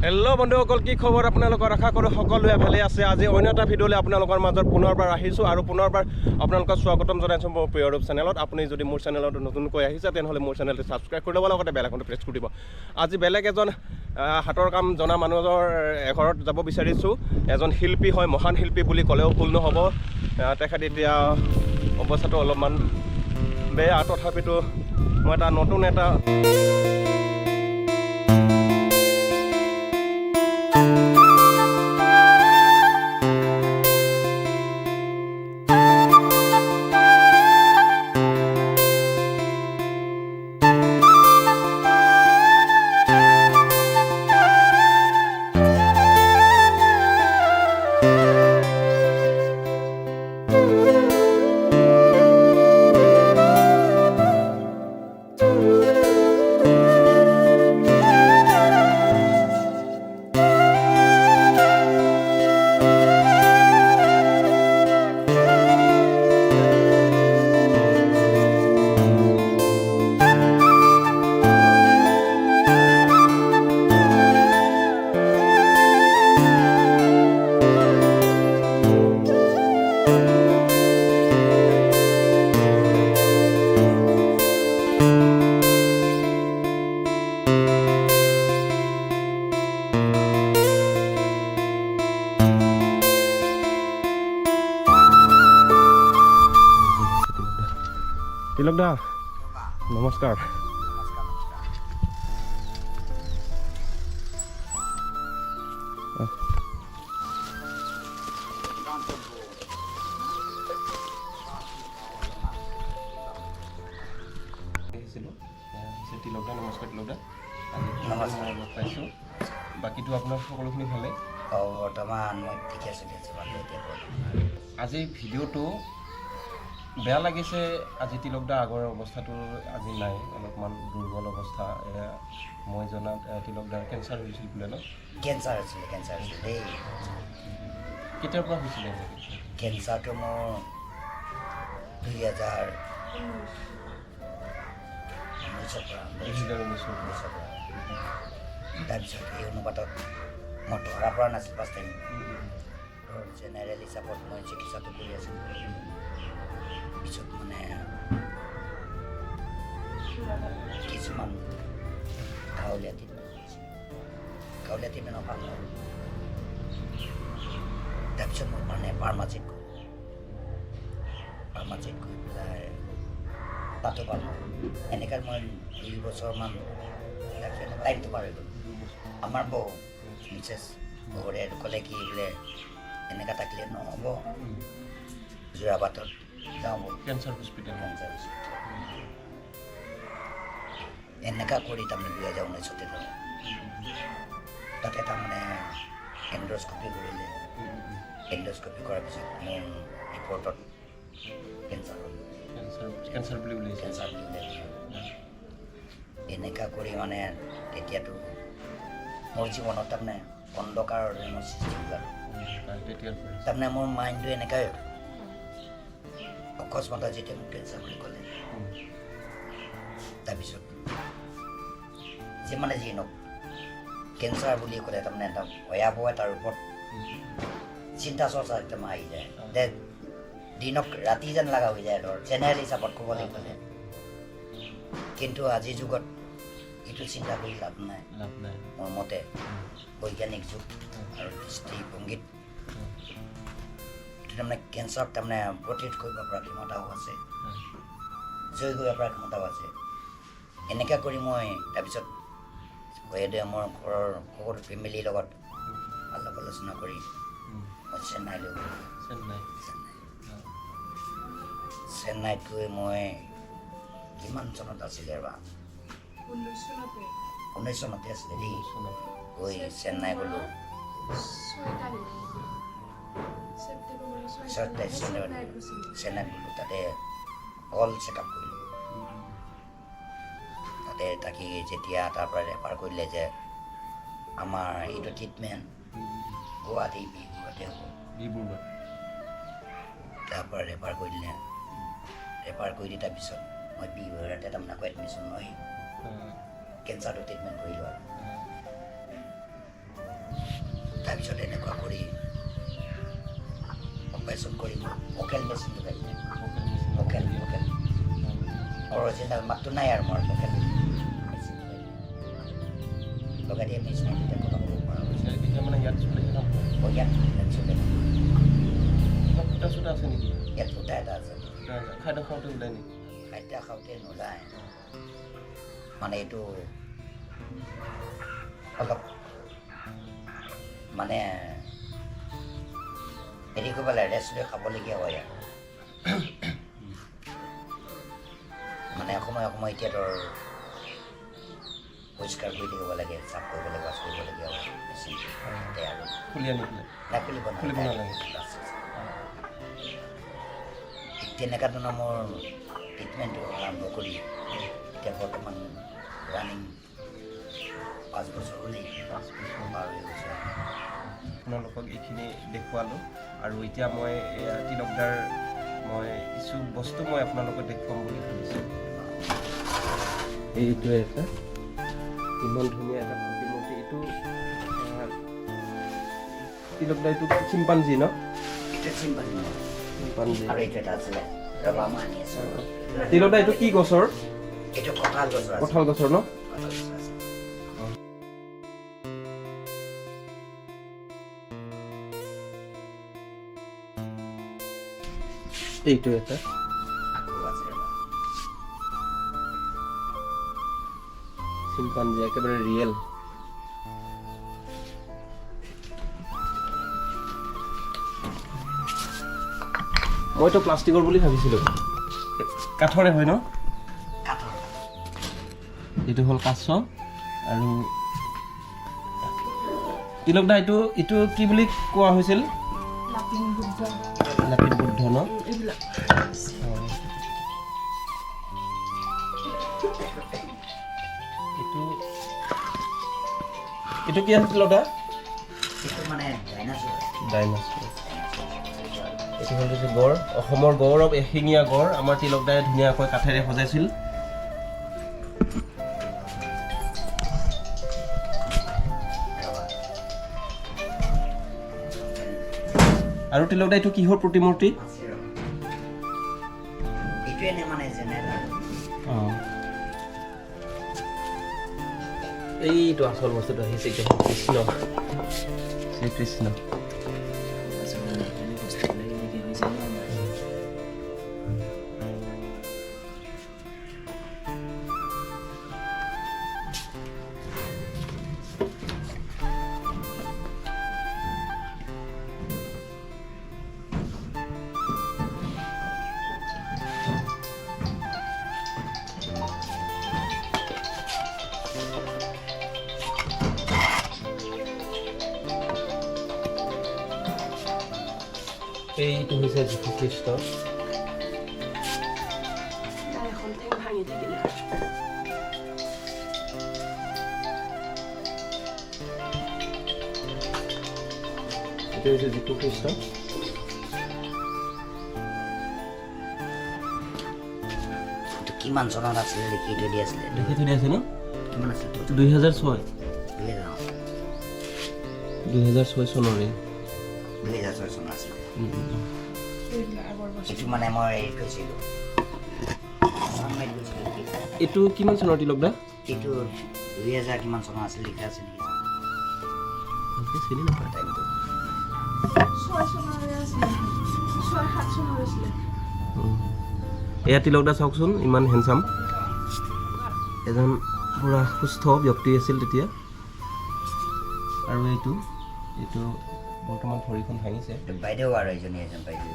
Hello' বন্ধুসকল, কি খবৰ? আপোনালোকৰ আশা কৰোঁ সকলোৱে ভালে আছে। আজি অন্য এটা ভিডিঅ'লৈ আপোনালোকৰ মাজত পুনৰবাৰ আহিছোঁ আৰু পুনৰবাৰ আপোনালোকক স্বাগতম জনাইছোঁ মোৰ প্ৰিয় ৰূপ চেনেলত। আপুনি যদি মোৰ চেনেলত নতুনকৈ আহিছে তেনেহ'লে মোৰ চেনেলটো ছাবস্ক্ৰাইব কৰি ল'ব, লগতে বেল আইকনটো প্ৰেছ কৰি দিব। আজি বেলেগ এজন হাতৰ কাম জনা মানুহৰ এঘৰত যাব বিচাৰিছোঁ। এজন শিল্পী হয়, মহান শিল্পী বুলি ক'লেও ভুল নহ'ব। তেখেত এতিয়া অৱস্থাটো অলপমান বেয়া, তথাপিতো মই এটা নতুন এটা তিলক দা নমস্কাৰ। তিলক দা নমস্কাৰ। তিলক দা নমস্কাৰ পাইছোঁ। বাকীটো আপোনাৰ সকলোখিনি ভালেই? বৰ্তমান মই ঠিকে চলি আছোঁ। আজি ভিডিঅ'টো বেয়া লাগিছে। আজি তিলক দা আগৰ অৱস্থাটো আজি নাই, অলপমান দুৰ্বল অৱস্থা। মই জনাত তিলক দাৰ কেঞ্চাৰ হৈছিল বোলে ন? কেঞ্চাৰ হৈছিলে দেই। কেতিয়াৰ পৰা হৈছিলে? কেঞ্চাৰটো মোৰ 2019 পৰা। তাৰপিছত এই অনুপাতত মই ধৰা পৰা নাছিল ফাৰ্ষ্ট টাইম। জেনেৰেল হিচাপত মই চিকিৎসাটো কৰি আছিলোঁ। পিছত মানে কিছুমান গাঁৱলীয়া ট্ৰিটমেণ্ট ভাল হ'ল। তাৰপিছত মই মানে ফাৰ্মাচীত গৈ পেলাই তাতো ভাল হ'ল। এনেকৈ মই 2 বছৰমান তাৰপিছত টাইমটো পাৰ হৈ গ'ল। আমাৰ বৌ মিছেছ ঘৰে ক'লে কি বোলে এনেকুৱা থাকিলে নহ'ব, যোৰাবাটত যাওঁ কেঞ্চাৰ হস্পিটেল। এনেকুৱা কৰি তাৰমানে 2019 তাতে তাৰমানে এণ্ডস্কপি কৰিলে। এণ্ডস্কপি কৰাৰ পিছত মোৰ ৰিপৰ্টত কেঞ্চাৰ বুলি ওলাইছে। এনেকুৱা কৰি মানে তেতিয়াতো মোৰ জীৱনত তাৰমানে অন্ধকাৰৰ সৃষ্টি হ'ল। তাৰমানে মোৰ মাইণ্ডটো এনেকুৱাই অকস্মাত যেতিয়া মোক কেঞ্চাৰ বুলি ক'লে, তাৰপিছত যিমানে যি নহওক কেঞ্চাৰ বুলি ক'লে তাৰমানে এটা ভয়াৱহ এটাৰ ওপৰত চিন্তা চৰ্চা একদম আহি যায়। দিনক ৰাতি যেন লগা হৈ যায়। ধৰ জেনেৰেল হিচাপত ক'বলৈ গ'লে, কিন্তু আজিৰ যুগত এইটো চিন্তা কৰি লাভ নাই। মোৰ মতে বৈজ্ঞানিক যুগ আৰু দৃষ্টিভংগীত এইটো তাৰমানে কেঞ্চাৰক তাৰমানে প্ৰতিৰোধ কৰিব পৰা ক্ষমতাও আছে, জয় কৰিব পৰা ক্ষমতাও আছে। এনেকুৱা কৰি মই তাৰপিছত মোৰ ঘৰৰ সকলো ফেমিলিৰ লগত আলাপ আলোচনা কৰি মই চেন্নাইলৈ গ'লোঁ। চেন্নাইত গৈ মই কিমান চনত আছিলে ৰবা, 19 চনতে আছিলে দেই। গৈ চেন্নাই গ'লোঁ। 27 চেন্নাইত গ'লোঁ। তাতে অল চেকআপ কৰিলোঁ। তাতে থাকি যেতিয়া তাৰপৰা ৰেফাৰ কৰিলে যে আমাৰ এইটো ট্ৰিটমেণ্ট গুৱাহাটী হ'ব। তাৰপৰা ৰেফাৰ কৰি দিলে। ৰেফাৰ কৰি দি তাৰপিছত মই বিহুৱাতে তাৰমানে আকৌ এডমিশ্যন লৈ কেঞ্চাৰটো ট্ৰিটমেণ্ট কৰিলোঁ আৰু তাৰপিছত এনেকুৱা কৰি অপাৰেশ্যন কৰি মোৰ ভকেল মেচিনটো কাঢ়িলে ভকেল অৰিজিনেল মাতটো নাই আৰু মোৰ ভকেল মেচিনটো লগাই দিয়া মেচিন এতিয়া কথা ক'ব পৰা হৈছে এতিয়া মানে ইয়াত চলিছে ন ইয়াত চলে ফুটা চুটা আছে নেকি ইয়াত ফুটা এটা আছে খাদ্য খাওঁতে ওলাই নেকি খাদ্য খাওঁতে নোলায় মানে এইটো অলপ মানে হেৰি কৰিব লাগে ৰেষ্ট লৈ খাবলগীয়া হয় আৰু মানে সময়ে সময়ে এতিয়া ধৰ পৰিষ্কাৰ কৰি থাকিব লাগে চাফ কৰিব লাগে ৱাছ কৰিবলগীয়া হয় মেচিনটো আৰু খুলি আনি পেলাই নাই খুলিব নালাগে। তেনেকুৱা ধৰণৰ মোৰ ট্ৰিটমেণ্টটো আৰম্ভ কৰি এতিয়া বৰ্তমান ৰানিং 5 বছৰ হ'লেই পাৰ হৈ গৈছে আপোনালোকক এইখিনি দেখুৱালোঁ আৰু এতিয়া মই এয়া তিলকদাৰ মই কিছু বস্তু মই আপোনালোকক দেখুৱাম বুলি ভাবিছোঁ এইটোৱে এটা ইমান ধুনীয়া এটা প্ৰতিমূৰ্তি এইটো তিলকদাৰ এইটো চিম্পাঞ্জী ন এতিয়া চিম্পাঞ্জী চিম্পাঞ্জী আৰু এইটো এটা আছিলে ৰবা মই আনি আছোঁ তিলকদাৰ এইটো কি গছৰ এইটো কঁঠাল গছৰ আছে কঁঠাল গছৰ ন কঁঠাল গছৰ আছে এইটো এটা আকৌ আছে ৰবা চিম্পাঞ্জী একেবাৰে ৰিয়েল মইতো প্লাষ্টিকৰ বুলি ভাবিছিলোঁ কাঠৰে হয় ন কাঠৰ এইটো হ'ল কাছ আৰু তিলকদা এইটো কি বুলি কোৱা হৈছিল লাপিত বুদ্ধ ন এইটো কি আছিল তিলকদা এইটো মানে ডাইনাছৰ ডাইনাছৰ এইটো হ'ল যে গড় অসমৰ গৌৰৱ এশিঙীয়া গড় আমাৰ তিলকদাই ধুনীয়াকৈ কাঠেৰে সজাইছিল আৰু তিলকদা এইটো কিহৰ প্ৰতিমূৰ্তি এইটো এনে মানে জেনেৰেল এইটো আচল বস্তুটো আহিছে এতিয়া কৃষ্ণ শ্ৰীকৃষ্ণ এইটো হৈছে যীশু খ্ৰীষ্ট এইটো হৈছে যীশু খ্ৰীষ্ট এইটো কিমান চনত আছিলে লিখি থৈ দি আছিলে লিখি থৈ দিয়া আছে ন কিমান আছিলে 2006 চনৰে 2006 চনত আছিলে এইটো মানে মই হেৰি কৈছিলোঁ এইটো কিমান চনৰ তিলকদা এইটো 2000 কিমান চনত আছিল লিখা আছে নেকি চিনি নাপায় টাইমটো এয়া তিলকদা চাওকচোন ইমান হেণ্ডচাম এজন পুৰা সুস্থ ব্যক্তি আছিল তেতিয়া আৰু এইটো বৰ্তমান ভৰিখন ভাঙিছে বাইদেউ আৰু এজন বাইদেউ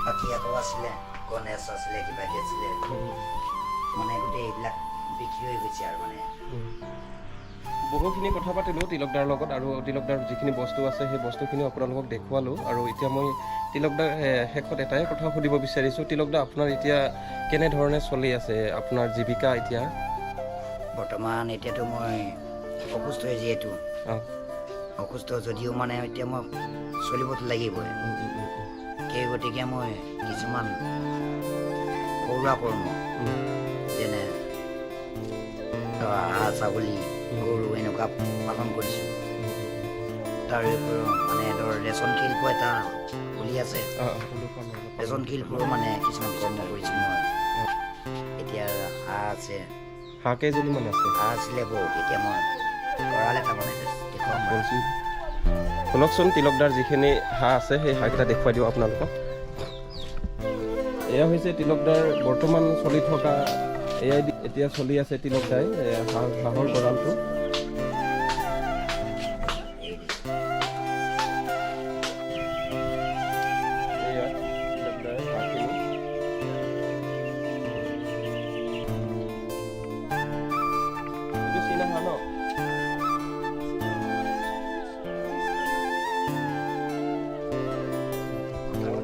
বাকী আকৌ আছিলে গণেশ আছিলে কিবা কি আছিলে মানে গোটেই এইবিলাক বিক্ৰী হৈ গৈছে আৰু মানে বহুখিনি কথা পাতিলোঁ তিলকদাৰ লগত আৰু তিলকদাৰ যিখিনি বস্তু আছে সেই বস্তুখিনি আপোনালোকক দেখুৱালোঁ আৰু এতিয়া মই তিলকদাৰ শেষত এটাই কথা সুধিব বিচাৰিছোঁ তিলকদা আপোনাৰ এতিয়া কেনেধৰণে চলি আছে আপোনাৰ জীৱিকা এতিয়া বৰ্তমান এতিয়াতো মই অসুস্থ হৈ যিহেতু অসুস্থ যদিও মানে এতিয়া মই চলিবতো লাগিবই সেই গতিকে মই কিছুমান ঘৰুৱা কৰ্ম যেনে ধৰা হাঁহ ছাগলী গৰু এনেকুৱা পালন কৰিছোঁ। তাৰ উপৰিও মানে ধৰ ৰেচন শিল্প এটা খুলি আছে। ৰেচন শিল্পৰো মানে কিছুমান কৰ্ম কৰিছোঁ মই। এতিয়া হাঁহ আছে, হাঁহ কেইজনীমান আছে? হাঁহ আছিলে বহুত, এতিয়া মই গঁৰাল এটা বনাইছোঁ। শুনকচোন, তিলকদাৰ যিখিনি হাঁহ আছে সেই হাঁহকেইটা দেখুৱাই দিওঁ আপোনালোকক। এয়া হৈছে তিলকদাৰ বৰ্তমান চলি থকা, এয়াই এতিয়া চলি আছে তিলকদাই হাঁহৰ গঁৰালটো। এয়া তিলকদাৰ হাঁহখিনি। এইটো চীনা হাঁহ ন?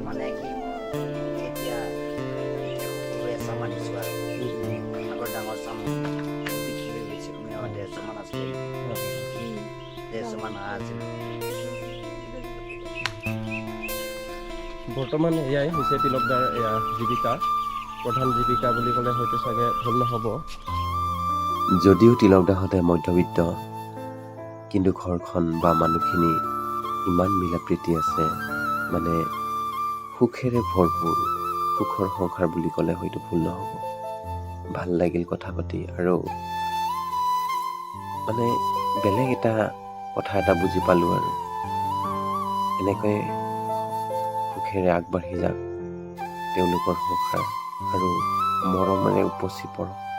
মানে কি এতিয়া সকলোৱে চামান দিছোঁ আৰু আগৰ ডাঙৰ চাম বিক্ৰী হৈ গৈছে। কমেও 150 মান আছিলে, 150 মান হাঁহ আছিলে। বৰ্তমান এয়াই হৈছে তিলকদাৰ এয়া জীৱিকা, প্ৰধান জীৱিকা বুলি ক'লে হয়তো চাগে ভুল নহ'ব। যদিও তিলকদাহঁতে মধ্যবিত্ত, কিন্তু ঘৰখন বা মানুহখিনি ইমান মিলা প্ৰীতি আছে, মানে সুখেৰে ভৰপূৰ। সুখৰ সংসাৰ বুলি ক'লে হয়তো ভুল নহ'ব। ভাল লাগিল কথা পাতি, আৰু মানে বেলেগ এটা কথা এটা বুজি পালোঁ আৰু এনেকৈ সুখেৰে আগবাঢ়ি যাওক তেওঁলোকৰ সংসাৰ, আৰু মৰমেৰে উপচি পৰক।